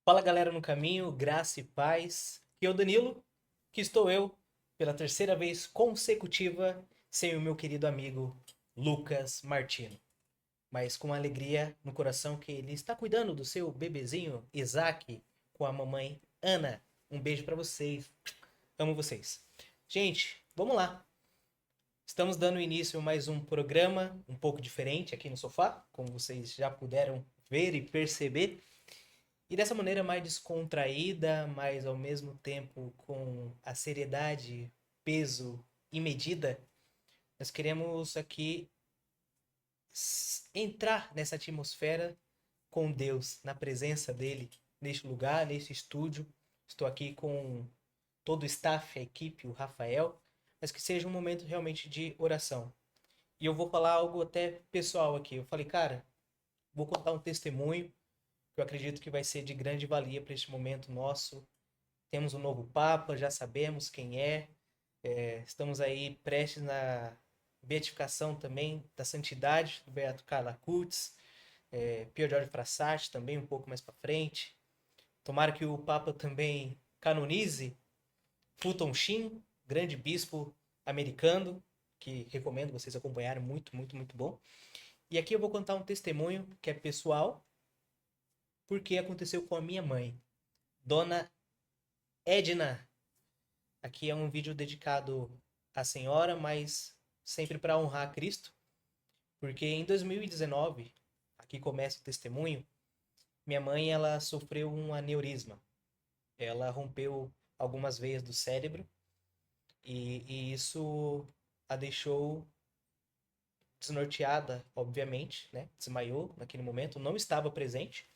Fala galera no caminho, graça e paz. Aqui é o Danilo, que estou eu pela terceira vez consecutiva sem o meu querido amigo Lucas Martino. Mas com alegria no coração que ele está cuidando do seu bebezinho Isaac com a mamãe Ana. Um beijo pra vocês. Amo vocês. Gente, vamos lá. Estamos dando início a mais um programa um pouco diferente aqui no sofá, como vocês já puderam ver e perceber. E dessa maneira mais descontraída, mas ao mesmo tempo com a seriedade, peso e medida, nós queremos aqui entrar nessa atmosfera com Deus, na presença dele, neste lugar, neste estúdio. Estou aqui com todo o staff, a equipe, o Rafael, mas que seja um momento realmente de oração. E eu vou falar algo até pessoal aqui. Eu falei, cara, vou contar um testemunho que eu acredito que vai ser de grande valia para este momento nosso. Temos um novo Papa, já sabemos quem é. Estamos aí prestes na beatificação também da santidade do Beato Carlo Acutis, Pier Giorgio Frassati também um pouco mais para frente. Tomara que o Papa também canonize Fulton Sheen, grande bispo americano, que recomendo vocês acompanharem, muito, muito, muito bom. E aqui eu vou contar um testemunho que é pessoal, porque aconteceu com a minha mãe, Dona Edna. Aqui é um vídeo dedicado à senhora, mas sempre para honrar Cristo, porque em 2019, aqui começa o testemunho, minha mãe ela sofreu um aneurisma. Ela rompeu algumas veias do cérebro e isso a deixou desnorteada, obviamente, né? Desmaiou naquele momento, não estava presente,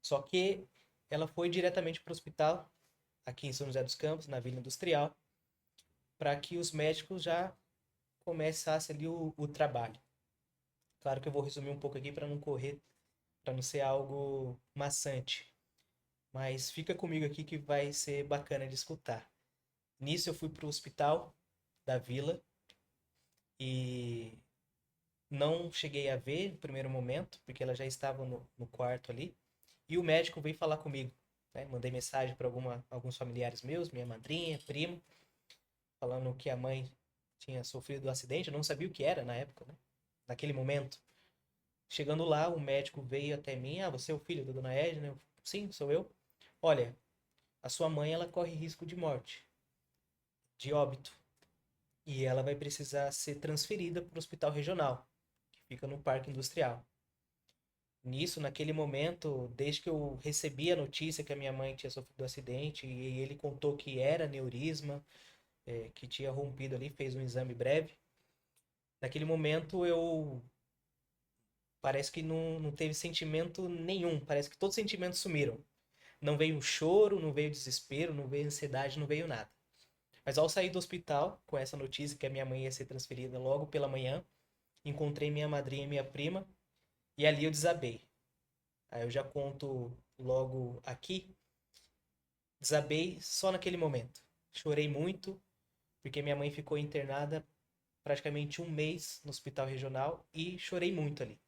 só que ela foi diretamente para o hospital aqui em São José dos Campos, na Vila Industrial, para que os médicos já começassem ali o trabalho. Claro que eu vou resumir um pouco aqui para não correr, para não ser algo maçante. Mas fica comigo aqui que vai ser bacana de escutar. Nisso eu fui para o hospital da vila e não cheguei a ver no primeiro momento, porque ela já estava no quarto ali. E o médico veio falar comigo. Né? Mandei mensagem para alguns familiares meus, minha madrinha, primo, falando que a mãe tinha sofrido um acidente. Eu não sabia o que era na época, né? Naquele momento. Chegando lá, o médico veio até mim. Ah, você é o filho da dona Edna? Sim, sou eu. Olha, a sua mãe ela corre risco de morte, de óbito. E ela vai precisar ser transferida para o hospital regional, que fica no Parque Industrial. Nisso, naquele momento, desde que eu recebi a notícia que a minha mãe tinha sofrido um acidente e ele contou que era aneurisma, que tinha rompido ali, fez um exame breve. Naquele momento eu parece que não teve sentimento nenhum, parece que todos os sentimentos sumiram. Não veio choro, não veio desespero, não veio ansiedade, não veio nada. Mas ao sair do hospital, com essa notícia que a minha mãe ia ser transferida logo pela manhã, encontrei minha madrinha e minha prima, e ali eu desabei. Aí eu já conto logo aqui, desabei só naquele momento. Chorei muito, porque minha mãe ficou internada praticamente um mês no hospital regional e chorei muito ali.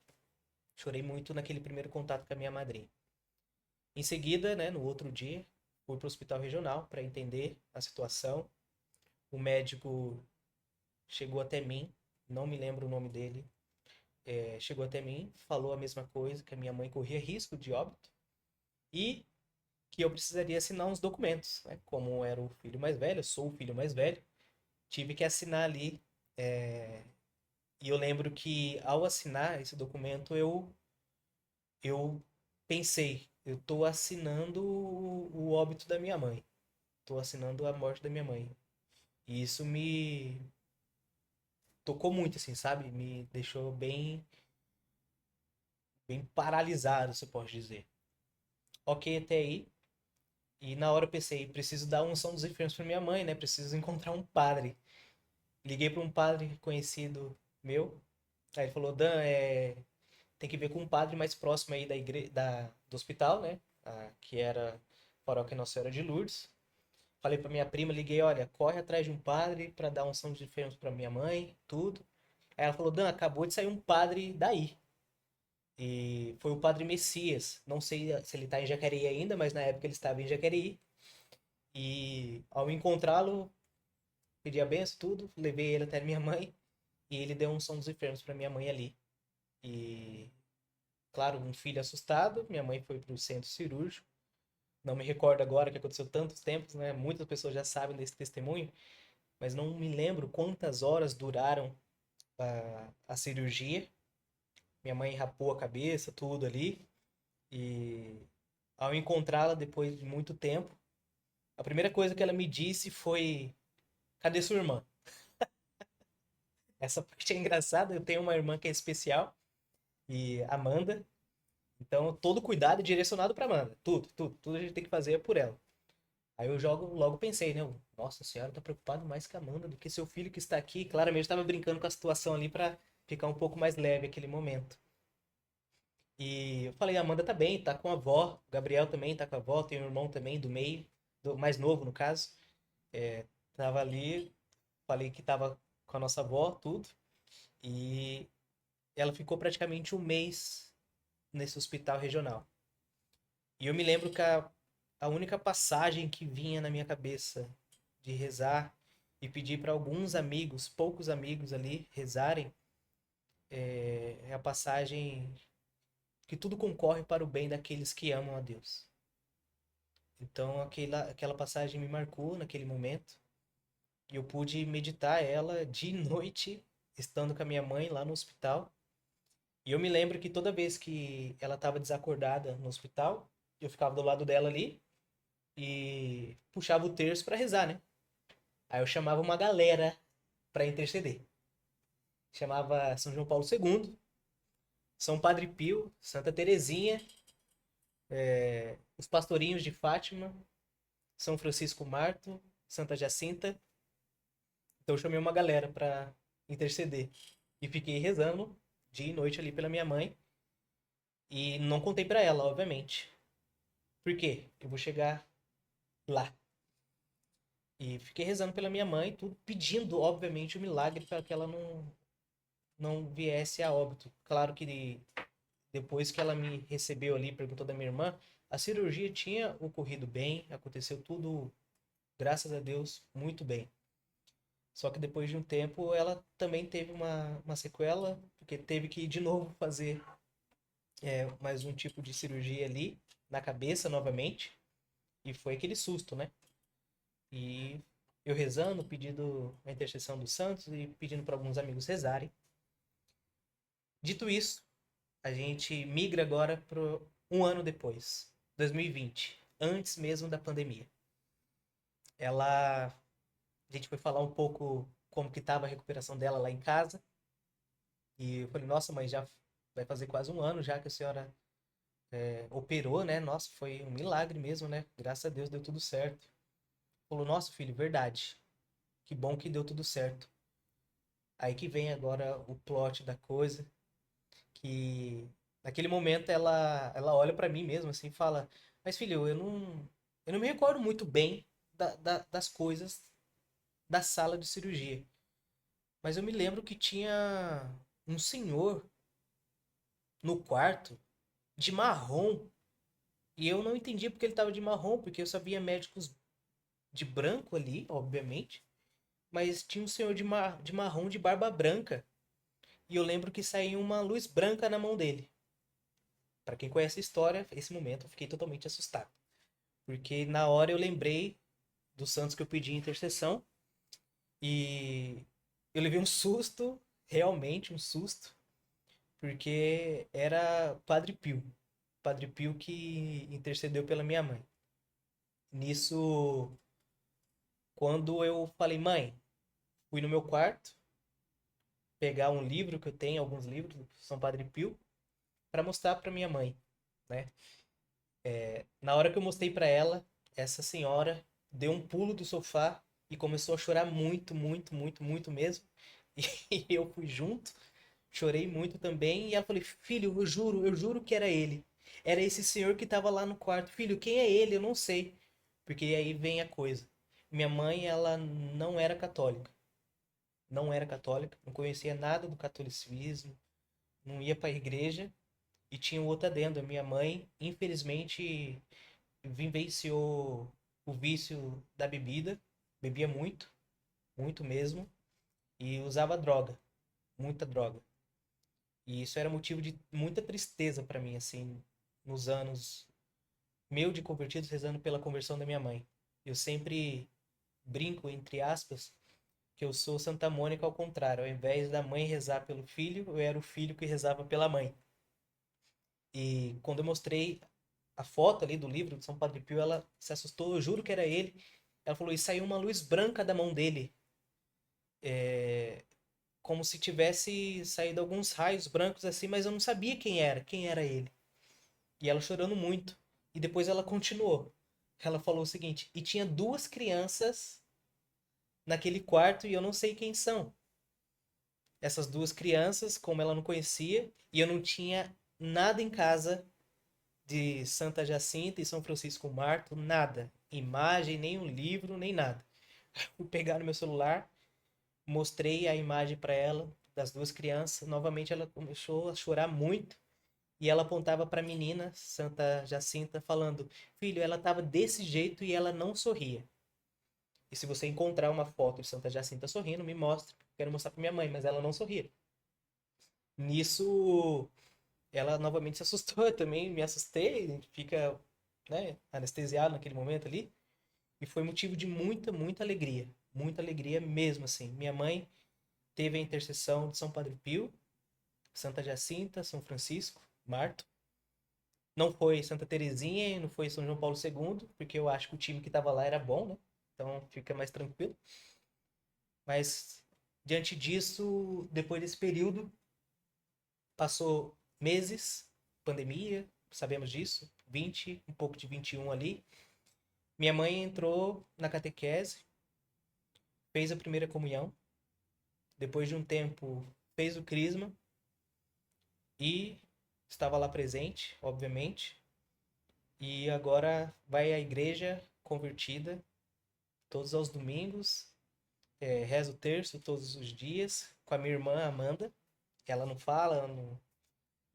Chorei muito naquele primeiro contato com a minha madrinha. Em seguida, né, no outro dia, fui para o hospital regional para entender a situação. O médico chegou até mim, não me lembro o nome dele, chegou até mim, falou a mesma coisa, que a minha mãe corria risco de óbito e que eu precisaria assinar uns documentos, né? Como eu era o filho mais velho, eu sou o filho mais velho, tive que assinar ali. E eu lembro que ao assinar esse documento eu pensei, eu estou assinando o óbito da minha mãe, estou assinando a morte da minha mãe. E isso me tocou muito, assim, sabe? Me deixou bem paralisado, se eu posso dizer. Ok, até aí. E na hora eu pensei, preciso dar unção dos enfermos para minha mãe, né? Preciso encontrar um padre. Liguei para um padre conhecido meu. Aí ele falou, Dan, tem que ver com um padre mais próximo aí do hospital, né? Que era Paróquia Nossa Senhora de Lourdes. Falei para minha prima, liguei, olha, corre atrás de um padre para dar unção dos enfermos para minha mãe, tudo. Aí ela falou, Dan, acabou de sair um padre daí. E foi o Padre Messias. Não sei se ele está em Jacareí ainda, mas na época ele estava em Jacareí. E ao encontrá-lo, pedi a benção, tudo, levei ele até minha mãe e ele deu um som dos enfermos para minha mãe ali. E, claro, um filho assustado, minha mãe foi para o centro cirúrgico. Não me recordo agora que aconteceu tantos tempos, né? Muitas pessoas já sabem desse testemunho, mas não me lembro quantas horas duraram a cirurgia. Minha mãe rapou a cabeça, tudo ali. E ao encontrá-la depois de muito tempo, a primeira coisa que ela me disse foi: Cadê sua irmã? Essa parte é engraçada. Eu tenho uma irmã que é especial, e Amanda. Então, todo cuidado é direcionado para Amanda. Tudo a gente tem que fazer é por ela. Aí eu logo pensei, né? Nossa, a senhora tá preocupada mais com a Amanda do que seu filho que está aqui. Claramente estava brincando com a situação ali para ficar um pouco mais leve aquele momento. E eu falei, a Amanda tá bem, tá com a avó. O Gabriel também tá com a avó, tem um irmão também do meio, do mais novo no caso. Tava ali, falei que tava com a nossa avó, tudo. E ela ficou praticamente um mês nesse hospital regional. E eu me lembro que a única passagem que vinha na minha cabeça de rezar e pedir para alguns amigos, poucos amigos ali, rezarem, é a passagem que tudo concorre para o bem daqueles que amam a Deus. Então aquela passagem me marcou naquele momento e eu pude meditar ela de noite, estando com a minha mãe lá no hospital. E eu me lembro que toda vez que ela estava desacordada no hospital, eu ficava do lado dela ali e puxava o terço para rezar, né? Aí eu chamava uma galera para interceder. Chamava São João Paulo II, São Padre Pio, Santa Teresinha, os Pastorinhos de Fátima, São Francisco Marto, Santa Jacinta. Então eu chamei uma galera para interceder. E fiquei rezando dia e noite ali pela minha mãe. E não contei para ela, obviamente. Por quê? Eu vou chegar lá. E fiquei rezando pela minha mãe, tudo pedindo, obviamente, o milagre para que ela não viesse a óbito. Claro que depois que ela me recebeu ali, perguntou da minha irmã, a cirurgia tinha ocorrido bem, aconteceu tudo, graças a Deus, muito bem. Só que depois de um tempo ela também teve uma sequela, porque teve que de novo fazer mais um tipo de cirurgia ali na cabeça novamente. E foi aquele susto, né? E eu rezando, pedindo a intercessão dos santos e pedindo para alguns amigos rezarem. Dito isso, a gente migra agora para um ano depois, 2020, antes mesmo da pandemia. A gente foi falar um pouco como que estava a recuperação dela lá em casa. E eu falei, nossa, mãe, já vai fazer quase um ano já que a senhora operou, né? Nossa, foi um milagre mesmo, né? Graças a Deus deu tudo certo. Falou, nossa, filho, verdade. Que bom que deu tudo certo. Aí que vem agora o plot da coisa, que naquele momento ela olha pra mim mesmo assim e fala, mas filho, eu não me recordo muito bem das coisas da sala de cirurgia. Mas eu me lembro que tinha um senhor no quarto de marrom. E eu não entendia porque ele estava de marrom, porque eu só via médicos de branco ali, obviamente. Mas tinha um senhor de marrom de barba branca. E eu lembro que saía uma luz branca na mão dele. Para quem conhece a história, esse momento eu fiquei totalmente assustado. Porque na hora eu lembrei dos santos que eu pedi intercessão. E eu levei um susto, realmente um susto. Porque era Padre Pio. Padre Pio que intercedeu pela minha mãe. Nisso, quando eu falei, mãe, fui no meu quarto pegar um livro que eu tenho, alguns livros do São Padre Pio, para mostrar para minha mãe, né? Na hora que eu mostrei para ela, essa senhora deu um pulo do sofá e começou a chorar muito, muito, muito, muito mesmo. E eu fui junto, chorei muito também. E ela falou: Filho, eu juro que era ele. Era esse senhor que estava lá no quarto. Filho, quem é ele? Eu não sei. Porque aí vem a coisa. Minha mãe, ela não era católica. Não era católica, não conhecia nada do catolicismo, não ia para a igreja. E tinha um outro adendo. A minha mãe, infelizmente, vivenciou o vício da bebida. Bebia muito, muito mesmo. E usava droga, muita droga. E isso era motivo de muita tristeza para mim, assim, nos anos meu de convertidos, rezando pela conversão da minha mãe. Eu sempre brinco, entre aspas, que eu sou Santa Mônica ao contrário. Ao invés da mãe rezar pelo filho, eu era o filho que rezava pela mãe. E quando eu mostrei a foto ali do livro de São Padre Pio, ela se assustou, eu juro que era ele. Ela falou, e saiu uma luz branca da mão dele, como se tivesse saído alguns raios brancos assim, mas eu não sabia quem era ele. E ela chorando muito. E depois ela continuou. Ela falou o seguinte, e tinha duas crianças naquele quarto e eu não sei quem são. Essas duas crianças, como ela não conhecia, e eu não tinha nada em casa de Santa Jacinta e São Francisco Marto, nada. Imagem, nem um livro, nem nada. Fui pegar no meu celular, mostrei a imagem para ela das duas crianças. Novamente ela começou a chorar muito e ela apontava para a menina, Santa Jacinta, falando: Filho, ela estava desse jeito e ela não sorria. E se você encontrar uma foto de Santa Jacinta sorrindo, me mostre. Quero mostrar para minha mãe, mas ela não sorria. Nisso, ela novamente se assustou. Eu também me assustei. A gente fica, né, anestesiado naquele momento ali. E foi motivo de muita, muita alegria. Muita alegria mesmo, assim. Minha mãe teve a intercessão de São Padre Pio, Santa Jacinta, São Francisco, Marto. Não foi Santa Terezinha e não foi São João Paulo II, porque eu acho que o time que estava lá era bom, né? Então fica mais tranquilo. Mas diante disso, depois desse período, passou meses, pandemia, sabemos disso, 20, um pouco de 21 ali. Minha mãe entrou na catequese, fez a primeira comunhão, depois de um tempo fez o crisma e estava lá presente, obviamente. E agora vai à igreja convertida todos os domingos, reza o terço todos os dias com a minha irmã Amanda. Ela não fala,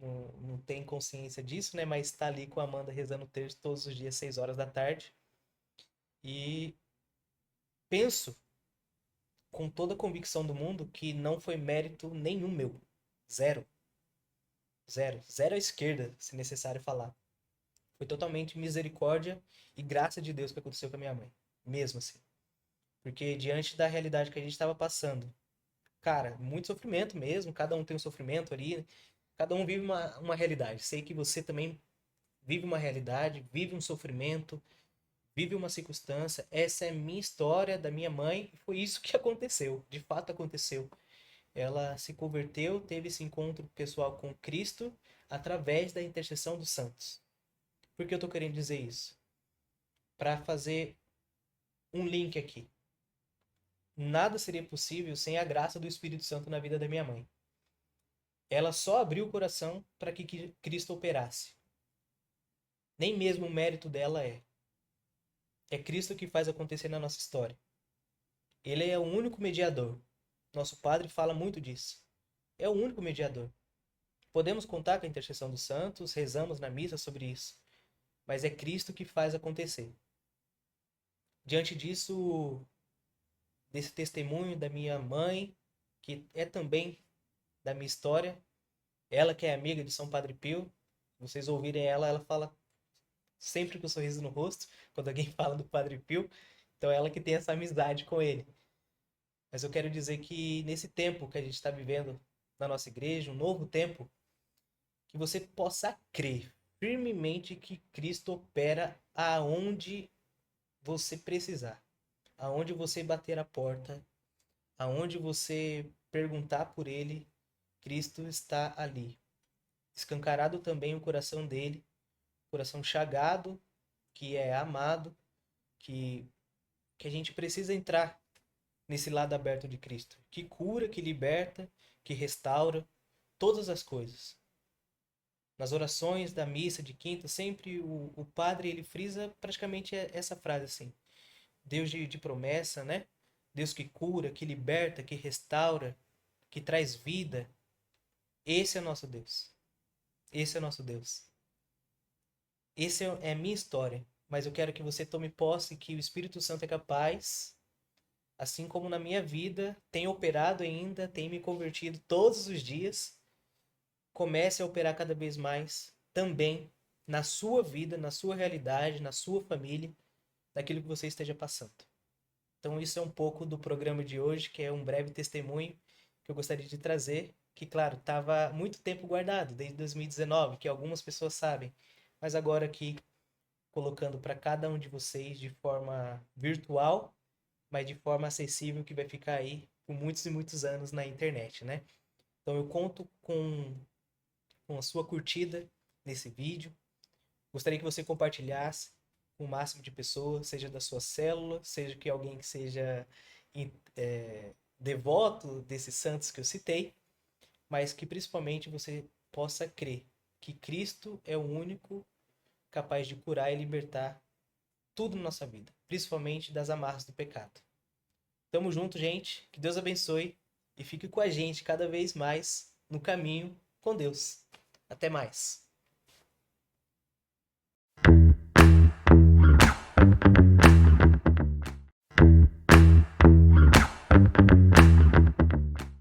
não tem consciência disso, né? Mas está ali com a Amanda rezando o terço todos os dias, 6 horas da tarde. E penso com toda a convicção do mundo que não foi mérito nenhum meu. Zero. Zero. Zero à esquerda, se necessário falar. Foi totalmente misericórdia e graça de Deus que aconteceu com a minha mãe. Mesmo assim. Porque diante da realidade que a gente estava passando, cara, muito sofrimento mesmo, cada um tem um sofrimento ali, cada um vive uma realidade. Sei que você também vive uma realidade, vive um sofrimento, vive uma circunstância. Essa é a minha história da minha mãe, e foi isso que aconteceu, de fato aconteceu. Ela se converteu, teve esse encontro pessoal com Cristo através da intercessão dos santos. Por que eu estou querendo dizer isso? Para fazer um link aqui. Nada seria possível sem a graça do Espírito Santo na vida da minha mãe. Ela só abriu o coração para que Cristo operasse. Nem mesmo o mérito dela é. É Cristo que faz acontecer na nossa história. Ele é o único mediador. Nosso padre fala muito disso. É o único mediador. Podemos contar com a intercessão dos santos, rezamos na missa sobre isso. Mas é Cristo que faz acontecer. Diante disso, desse testemunho da minha mãe, que é também da minha história, ela que é amiga de São Padre Pio, vocês ouvirem ela, ela fala sempre com um sorriso no rosto, quando alguém fala do Padre Pio, então é ela que tem essa amizade com ele. Mas eu quero dizer que nesse tempo que a gente está vivendo na nossa igreja, um novo tempo, que você possa crer firmemente que Cristo opera aonde você precisar, aonde você bater a porta, aonde você perguntar por ele, Cristo está ali. Escancarado também o coração dele, coração chagado, que é amado, que, que a gente precisa entrar nesse lado aberto de Cristo, que cura, que liberta, que restaura todas as coisas. Nas orações da missa de quinta, sempre o padre ele frisa praticamente essa frase assim: Deus de promessa, né? Deus que cura, que liberta, que restaura, que traz vida. Esse é nosso Deus. Esse é o nosso Deus. Essa é a minha história. Mas eu quero que você tome posse que o Espírito Santo é capaz, assim como na minha vida, tem operado ainda, tem me convertido todos os dias. Comece a operar cada vez mais também na sua vida, na sua realidade, na sua família, daquilo que você esteja passando. Então, isso é um pouco do programa de hoje, que é um breve testemunho que eu gostaria de trazer, que, claro, estava muito tempo guardado, desde 2019, que algumas pessoas sabem, mas agora aqui, colocando para cada um de vocês de forma virtual, mas de forma acessível, que vai ficar aí por muitos e muitos anos na internet, né? Então, eu conto com a sua curtida nesse vídeo. Gostaria que você compartilhasse com o máximo de pessoas, seja da sua célula, seja que alguém que seja devoto desses santos que eu citei, mas que principalmente você possa crer que Cristo é o único capaz de curar e libertar tudo na nossa vida, principalmente das amarras do pecado. Tamo junto, gente. Que Deus abençoe e fique com a gente cada vez mais no caminho com Deus. Até mais.